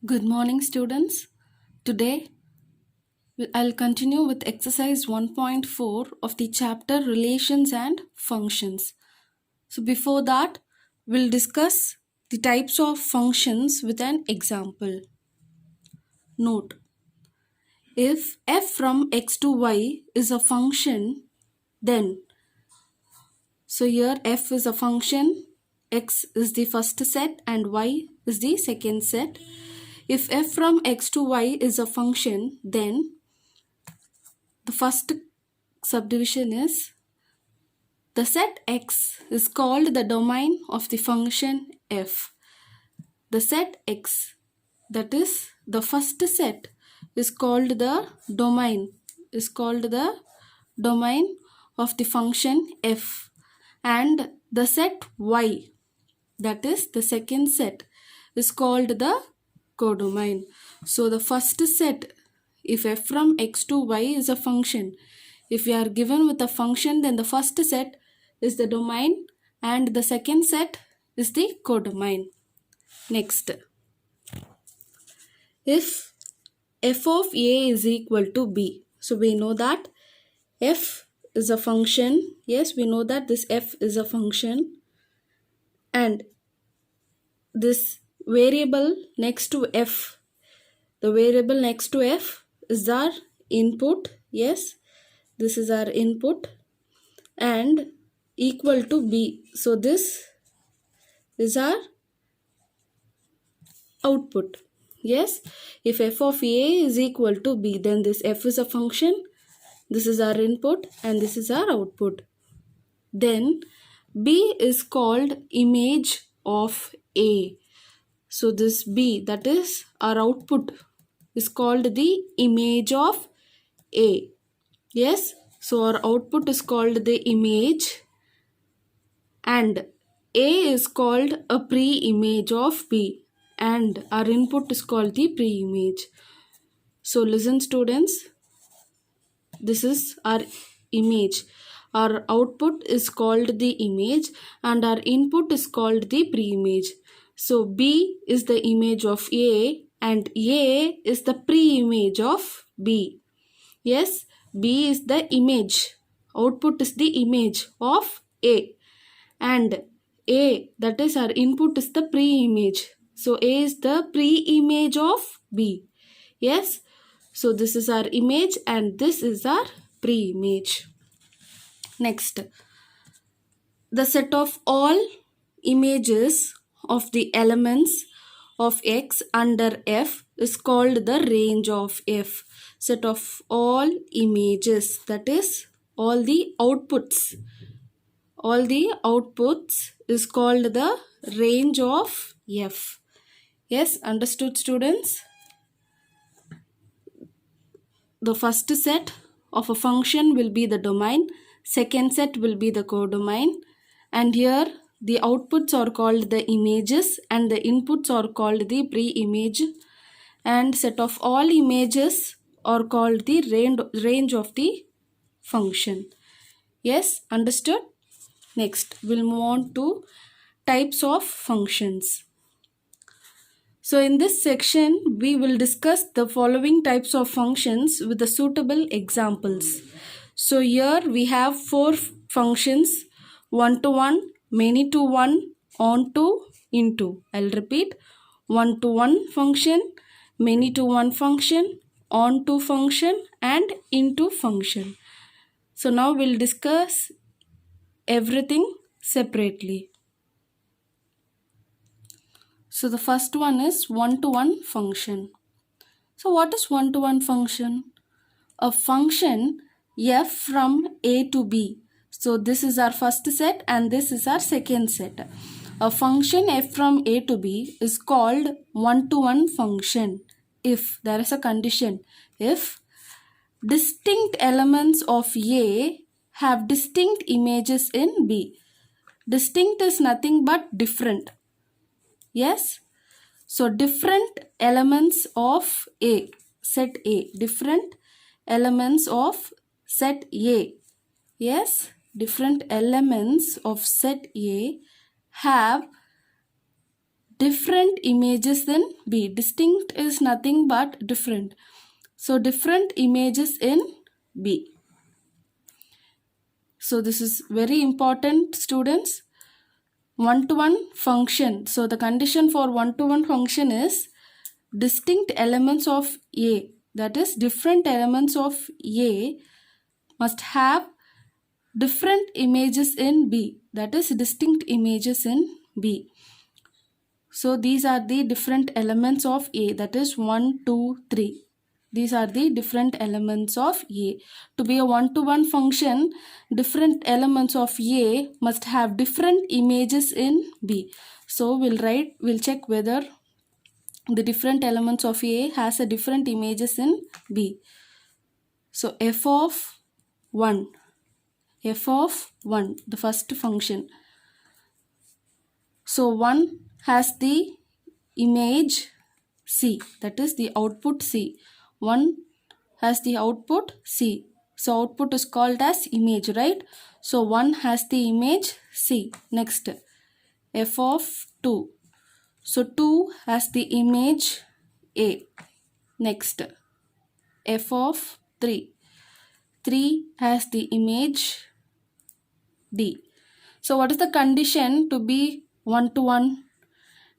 Good morning, students. Today, I'll continue with exercise 1.4 of the chapter Relations and Functions. So, before that, we'll discuss the types of functions with an example. Note: if f from x to y is a function, then here f is a function, x is the first set, and y is the second set. If f from x to y is a function, then the first subdivision is the set X is called the domain of the function f. The set X, that is the first set, is called the domain of the function f, and the set Y, that is the second set, is called the codomain. So the first set, if f from x to y is a function, if we are given with a function, then the first set is the domain and the second set is the codomain. Next, if f of a is equal to b, so we know that f is a function. Yes, we know that this f is a function, and this variable next to f, the variable next to f is our input. Yes, this is our input, and equal to b, so this is our output. Yes, if f of a is equal to b, then this f is a function, this is our input, and this is our output. Then b is called image of a. So this b, that is our output, is called the image of a. Yes, so our output is called the image, and a is called a pre-image of b, and our input is called the pre-image. So listen, students, this is our image. Our output is called the image and our input is called the pre-image. So b is the image of a and a is the pre-image of b. Yes, b is the image, output is the image of a, and a, that is our input, is the pre-image. So a is the pre-image of b. Yes, so this is our image and this is our pre-image. Next, the set of all images of the elements of x under f is called the range of f. Set of all images, that is all the outputs is called the range of f. Yes, understood, students? The first set of a function will be the domain, second set will be the codomain, and here the outputs are called the images and the inputs are called the pre-image, and set of all images are called the range of the function. Yes, understood? Next, we'll move on to types of functions. So in this section, we will discuss the following types of functions with the suitable examples. So here we have 4 functions: one-to-one, many-to-one, on-to, into. I'll repeat: one-to-one function, many-to-one function, on-to function, and into function. So now we'll discuss everything separately. So the first one is one-to-one function. So what is one-to-one function? A function f from a to b. So this is our first set and this is our second set. A function f from a to b is called one-to-one function if there is a condition: if distinct elements of a have distinct images in b. Distinct is nothing but different. Yes, so different elements of a, set a, different elements of set a. Yes, different elements of set a have different images in B. Distinct is nothing but different. So different images in B. So this is very important, students. One-to-one function. So the condition for one-to-one function is distinct elements of A. That is, different elements of A must have different images in B. That is, distinct images in B. So these are the different elements of A. That is 1, 2, 3. These are the different elements of A. To be a one-to-one function, different elements of A must have different images in B. So we'll check whether the different elements of A has a different images in B. So f of 1, the first function. So 1 has the image C, that is the output C. 1 has the output C. So output is called as image, right? So 1 has the image C. Next, f of 2. So 2 has the image A. Next, f of 3. 3 has the image D. So what is the condition to be one-to-one?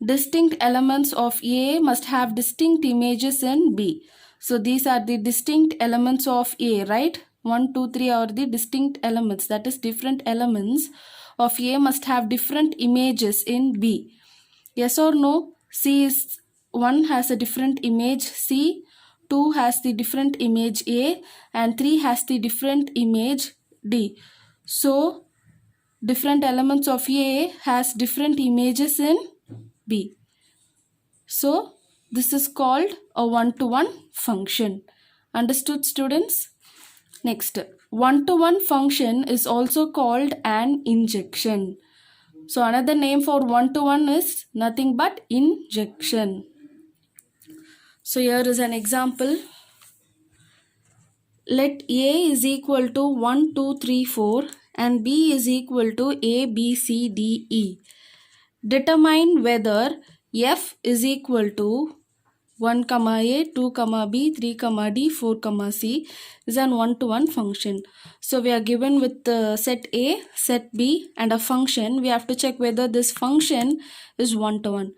Distinct elements of A must have distinct images in B. So these are the distinct elements of A, right? 1, 2, 3 are the distinct elements. That is, different elements of A must have different images in B. Yes or no? C is 1 has a different image C, 2 has the different image A, and 3 has the different image D. So different elements of A has different images in B. So this is called a one-to-one function. Understood, students? Next, one-to-one function is also called an injection. So another name for one-to-one is nothing but injection. So here is an example. Let A is equal to 1, 2, 3, 4 and B is equal to A, B, C, D, E. Determine whether F is equal to 1, A, 2, B, 3, D, 4, C is an one-to-one function. So we are given with set A, set B and a function. We have to check whether this function is one-to-one.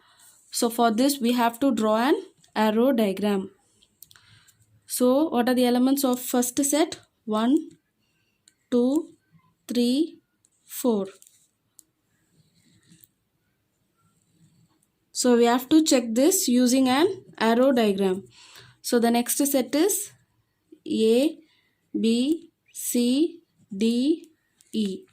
So for this we have to draw an arrow diagram. So what are the elements of first set? 1, 2, 3, 4. So we have to check this using an arrow diagram. So the next set is A, B, C, D, E.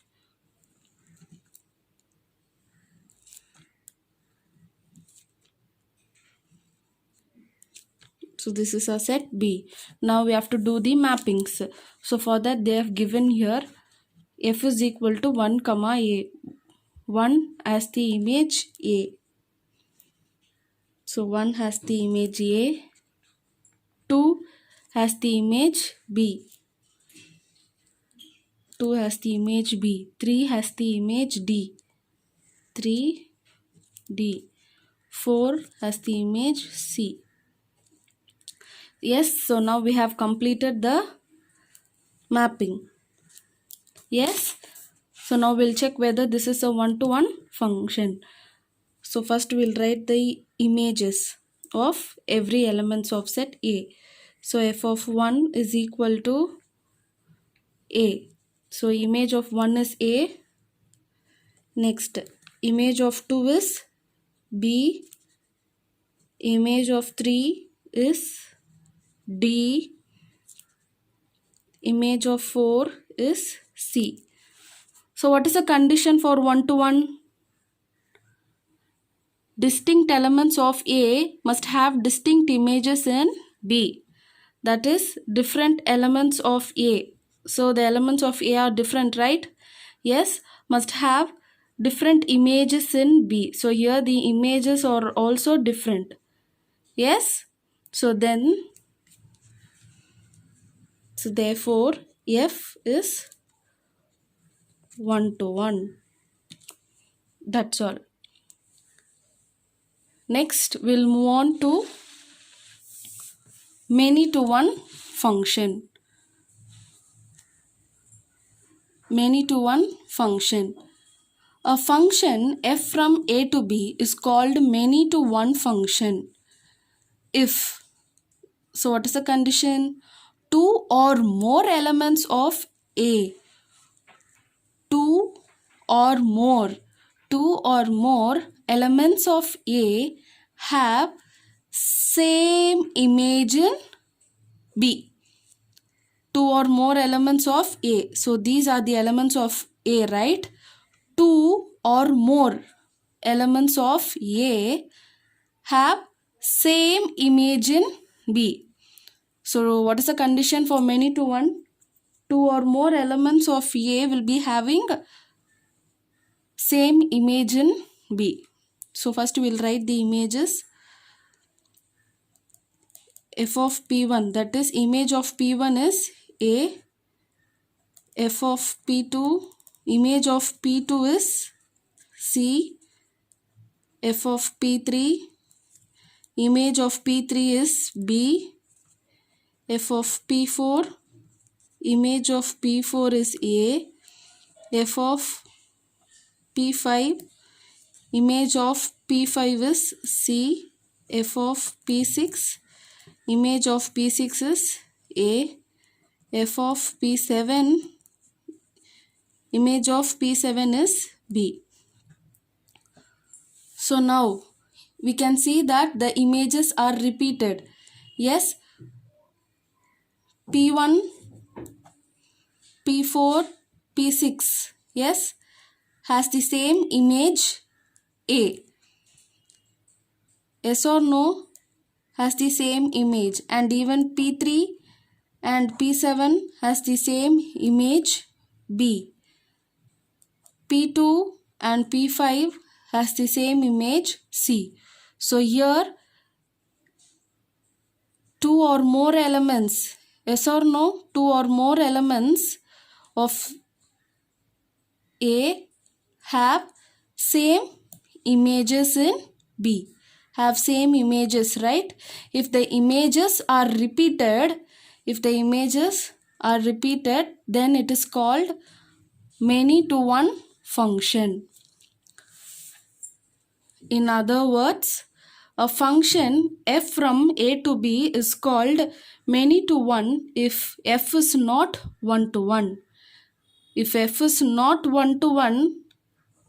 So this is a set B. Now we have to do the mappings. So for that they have given here F is equal to 1, A. 1 as the image A. So 1 has the image A. 2 has the image B. 2 has the image B. 3 has the image D. 3, D. 4 has the image C. Yes, so now we have completed the mapping. Yes, so now we'll check whether this is a one-to-one function. So first we'll write the images of every elements of set A. So f of 1 is equal to A. So image of 1 is A. Next, image of 2 is B. Image of 3 is D. Image of 4 is C. So what is the condition for one-to-one? Distinct elements of A must have distinct images in B. That is, different elements of A. So the elements of A are different, right? Yes, must have different images in B. So here the images are also different. Yes, so therefore F is one-to-one. That's all. Next, we'll move on to many to one function. Many to one function. A function f from a to b is called many to one function if, so what is the condition? Two or more elements of a, two or more, two or more elements of a have same image in b. Two or more elements of a, so these are the elements of a, right? Two or more elements of a have same image in b. So what is the condition for many to one? Two or more elements of a will be having same image in b. So first we will write the images. F of p1, that is image of p1 is a. F of p2, image of p2 is c. F of p3, image of p3 is b. F of p4, image of p4 is a. F of p5, image of p5 is c. F of p6, image of p6 is a. F of p7, image of p7 is b. So now we can see that the images are repeated. Yes, p1, p4, p6, yes, has the same image a. Yes or no? Has the same image. And even p3 and p7 has the same image b. p2 and p5 has the same image c. So here two or more elements, yes or no? Two or more elements of a have same images in b. Have same images, right? If the images are repeated, then it is called many to one function. In other words, a function f from a to b is called many to one if f is not 1 to 1. If f is not 1 to 1,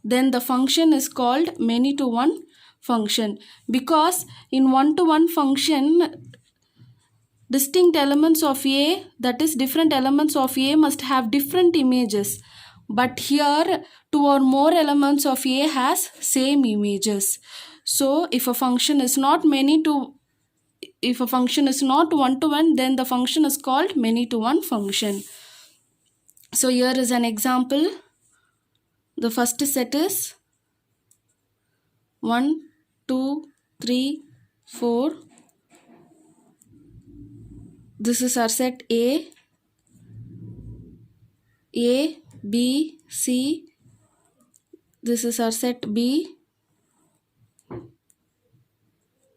then the function is called many to one function, because in 1 to 1 function, distinct elements of a, that is different elements of a, must have different images. But here two or more elements of a has same images. So if a function is not 1 to 1, then the function is called many to one function. So here is an example. The first set is 1, 2, 3, 4. This is our set A, B, C. This is our set B.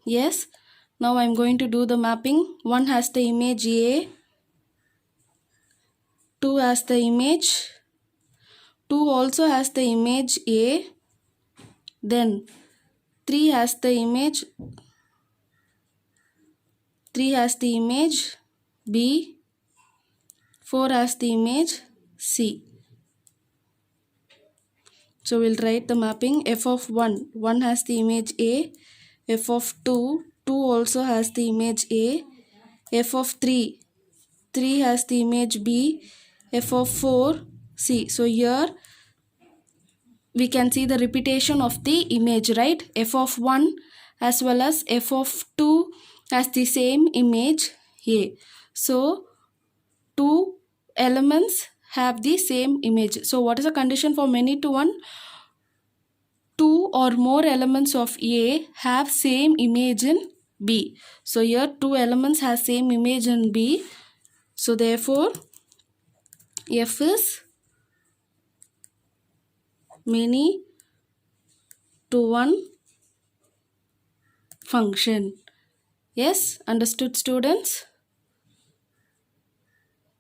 Yes. Now I am going to do the mapping. 1 has the image A. 2 has the image. 2 also has the image A. Then 3 has the image. 3 has the image B. 4 has the image C. So we'll write the mapping. F of 1, 1 has the image A. F of 2, 2 also has the image A. F of 3, 3 has the image B. F of 4, C. So here we can see the repetition of the image, right? F of 1 as well as F of 2 has the same image A. So two elements have the same image. So what is the condition for many to one? Two or more elements of A have same image in B. So here two elements have same image in B. So therefore F is many to one function. Yes, understood students?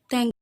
Thank